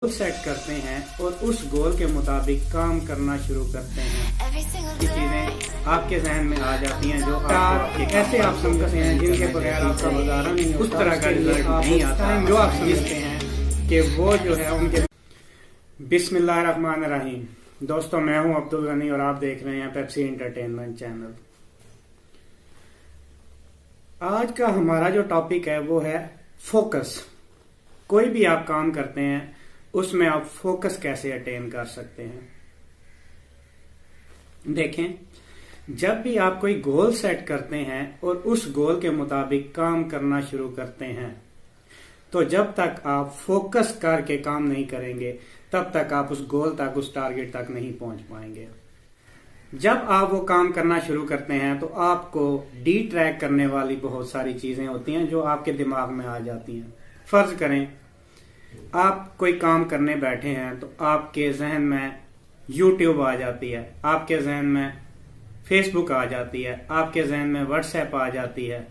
Set करते हैं और उस गोल के मुताबिक काम करना शुरू करते हैं। ये चीजें आपके जहन में आ जाती हैं जो ऐसे आप समझते हैं जिनके बगैर आपका गुजारा नहीं होता, उस तरह का रिजल्ट नहीं आता जो आप समझते हैं कि वो जो है उनके। बिस्मिल्लाहिर्रहमानिर्रहीम। दोस्तों, मैं हूं अब्दुल गनी और आप देख रहे हैं पेप्सी एंटरटेनमेंट चैनल। आज का हमारा जो टॉपिक है वो है फोकस। कोई भी आप काम करते हैं उसमें आप फोकस कैसे अटेन कर सकते हैं। देखें, जब भी आप कोई गोल सेट करते हैं और उस गोल के मुताबिक काम करना शुरू करते हैं, तो जब तक आप फोकस करके काम नहीं करेंगे तब तक आप उस गोल तक, उस टारगेट तक नहीं पहुंच पाएंगे। जब आप वो काम करना शुरू करते हैं तो आपको डी ट्रैक करने वाली बहुत सारी चीजें होती हैं जो आपके दिमाग में आ जाती हैं। फर्ज करें आप कोई काम करने बैठे हैं तो आपके जहन में YouTube आ जाती है, आपके जहन में Facebook आ जाती है, आपके जहन में WhatsApp आ जाती है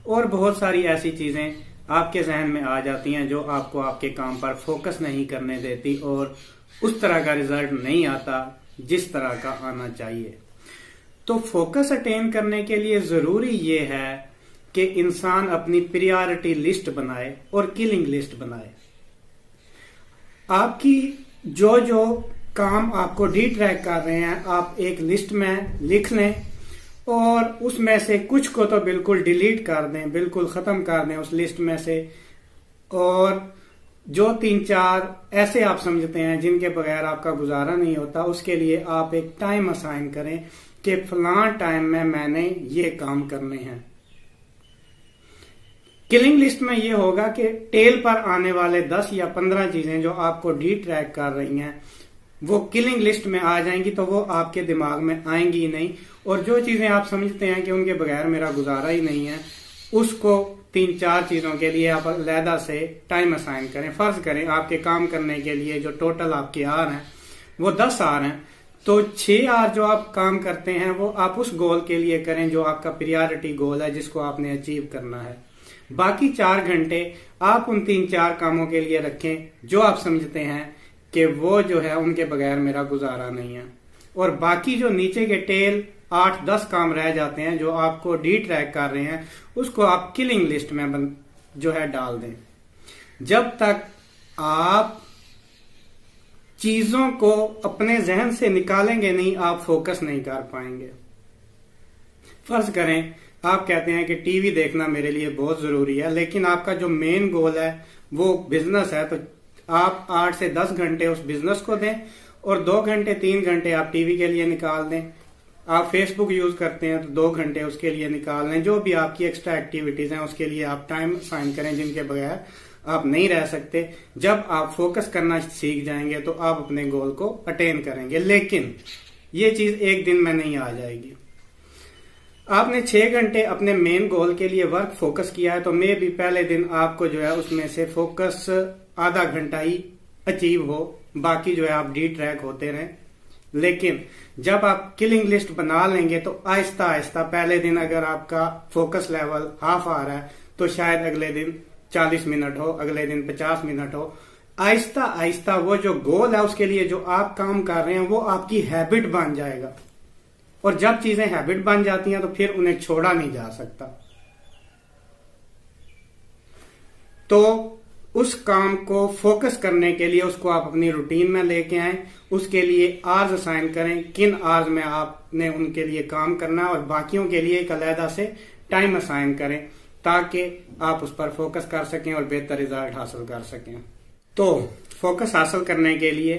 और बहुत सारी ऐसी चीजें आपके जहन में आ जाती हैं जो आपको आपके काम पर फोकस नहीं करने देती और उस तरह का रिजल्ट नहीं आता जिस तरह का आना चाहिए। तो फोकस अटेन करने के लिए जरूरी ये है कि इंसान अपनी प्रायोरिटी लिस्ट बनाए और किलिंग लिस्ट बनाए। आपकी जो जो काम आपको डी ट्रैक कर रहे हैं आप एक लिस्ट में लिख लें और उसमें से कुछ को तो बिल्कुल डिलीट कर दें, बिल्कुल खत्म कर दें उस लिस्ट में से। और जो 3-4 ऐसे आप समझते हैं जिनके बगैर आपका गुजारा नहीं होता, उसके लिए आप एक टाइम असाइन करें कि फलां टाइम में मैंने ये काम करने हैं। किलिंग लिस्ट में ये होगा कि टेल पर आने वाले 10 या 15 चीजें जो आपको डी ट्रैक कर रही हैं वो किलिंग लिस्ट में आ जाएंगी, तो वो आपके दिमाग में आएंगी ही नहीं। और जो चीजें आप समझते हैं कि उनके बगैर मेरा गुजारा ही नहीं है, उसको 3-4 चीजों के लिए आप अलहदा से टाइम असाइन करें। फर्ज करें आपके काम करने के लिए जो टोटल आपके आवर हैं वो 10 आवर हैं, तो 6 आवर जो आप काम करते हैं वो आप उस गोल के लिए करें जो आपका प्रायोरिटी गोल है, जिसको आपने अचीव करना है। बाकी 4 घंटे आप उन 3-4 कामों के लिए रखें जो आप समझते हैं कि वो जो है उनके बगैर मेरा गुजारा नहीं है। और बाकी जो नीचे के टेल 8-10 काम रह जाते हैं जो आपको डी ट्रैक कर रहे हैं, उसको आप किलिंग लिस्ट में जो है डाल दें। जब तक आप चीजों को अपने जहन से निकालेंगे नहीं, आप फोकस नहीं कर पाएंगे। फर्ज करें आप कहते हैं कि टीवी देखना मेरे लिए बहुत जरूरी है, लेकिन आपका जो मेन गोल है वो बिजनेस है, तो आप 8 से 10 घंटे उस बिजनेस को दें और 2 घंटे 3 घंटे आप टीवी के लिए निकाल दें। आप फेसबुक यूज करते हैं तो 2 घंटे उसके लिए निकाल लें। जो भी आपकी एक्स्ट्रा एक्टिविटीज हैं उसके लिए आप टाइम साइन करें जिनके बगैर आप नहीं रह सकते। जब आप फोकस करना सीख जाएंगे तो आप अपने गोल को अटेन करेंगे। लेकिन ये चीज एक दिन में नहीं आ जाएगी। आपने 6 घंटे अपने मेन गोल के लिए वर्क फोकस किया है, तो मे भी पहले दिन आपको जो है उसमें से फोकस आधा घंटा ही अचीव हो, बाकी जो है आप डी ट्रैक होते रहें। लेकिन जब आप किलिंग लिस्ट बना लेंगे तो आहिस्ता आहिस्ता पहले दिन अगर आपका फोकस लेवल हाफ आ रहा है तो शायद अगले दिन 40 मिनट हो, अगले दिन 50 मिनट हो। आहिस्ता आहिस्ता वो जो गोल है उसके लिए जो आप काम कर रहे हैं वो आपकी हैबिट बन जाएगा। और जब चीजें हैबिट बन जाती हैं तो फिर उन्हें छोड़ा नहीं जा सकता। तो उस काम को फोकस करने के लिए उसको आप अपनी रूटीन में लेके आए, उसके लिए आवर्स असाइन करें, किन आवर्स में आपने उनके लिए काम करना है, और बाकियों के लिए एक अलहदा से टाइम असाइन करें ताकि आप उस पर फोकस कर सकें और बेहतर रिजल्ट हासिल कर सकें। तो फोकस हासिल करने के लिए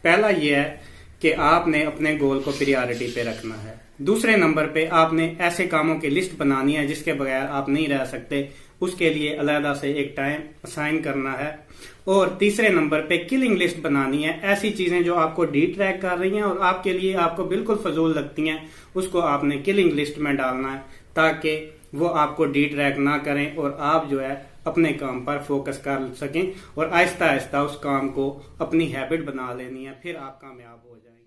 पहला यह है कि आपने अपने गोल को प्रायोरिटी पे रखना है। दूसरे नंबर पे आपने ऐसे कामों की लिस्ट बनानी है जिसके बगैर आप नहीं रह सकते, उसके लिए अलहदा से एक टाइम असाइन करना है। और तीसरे नंबर पे किलिंग लिस्ट बनानी है। ऐसी चीजें जो आपको डी ट्रैक कर रही हैं और आपके लिए आपको बिल्कुल फजूल लगती हैं, उसको आपने किलिंग लिस्ट में डालना है ताकि वो आपको डी ट्रैक ना करें और आप जो है अपने काम पर फोकस कर सकें और आहिस्ता आहिस्ता उस काम को अपनी हैबिट बना लेनी है, फिर आप कामयाब हो जाएंगे।